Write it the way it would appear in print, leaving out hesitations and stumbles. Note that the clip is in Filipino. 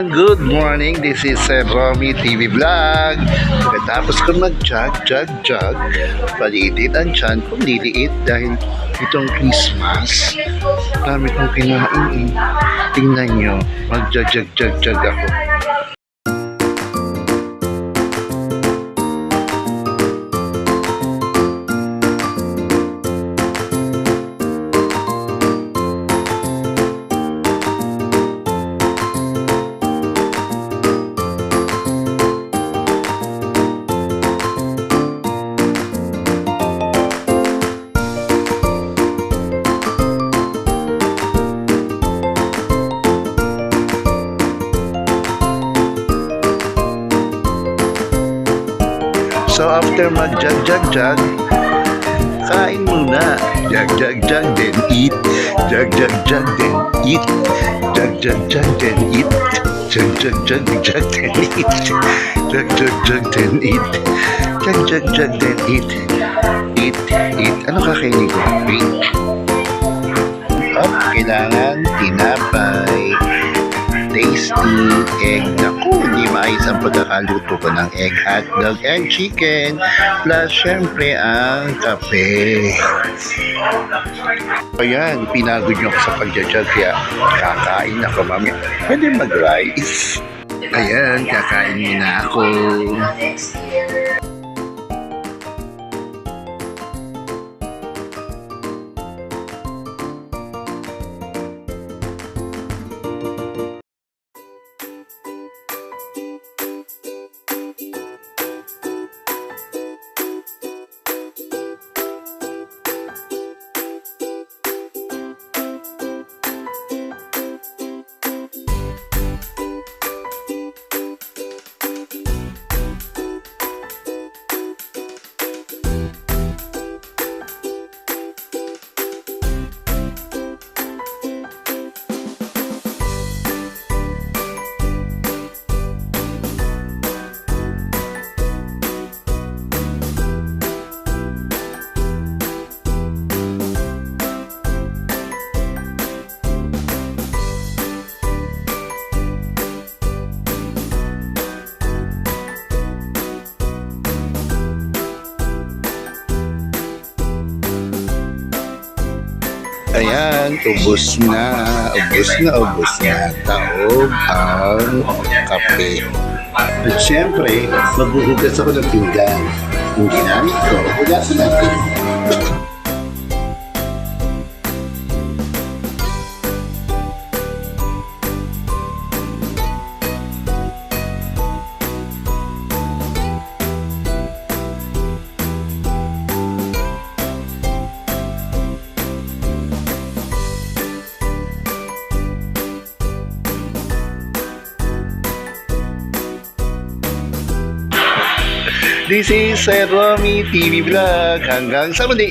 Good morning, this is Romy TV Vlog. Pagkatapos ko mag-jog, paliitit ang tiyan kung liliit dahil itong Christmas. Dami kong kinain. Tingnan nyo, mag-jog ako. So after mag-jog, kain muna. Jog, then eat. Jog, then eat. Jog, then eat. Jog, then eat. Jog, then eat. Jog, then eat. Eat. Ano kakainin ko? Eat. Kailangan tinapay. Tasty egg. Naku, hindi maayos ang pagkakaluto ko ng egg, hotdog, and chicken. Plus, syempre, ang kape. Ayan, pinagod nyo ako sa pag-jog, kaya kakain ako mamaya. Pwede mag-rice. Ayan, kakain muna ako. Ayan, ubos na. Taob ang kape. At syempre, maghuhugas ako ng pinggan. Yung ginamit ko, hugasan natin. This is Romy TV Vlog. Hanggang sa muli.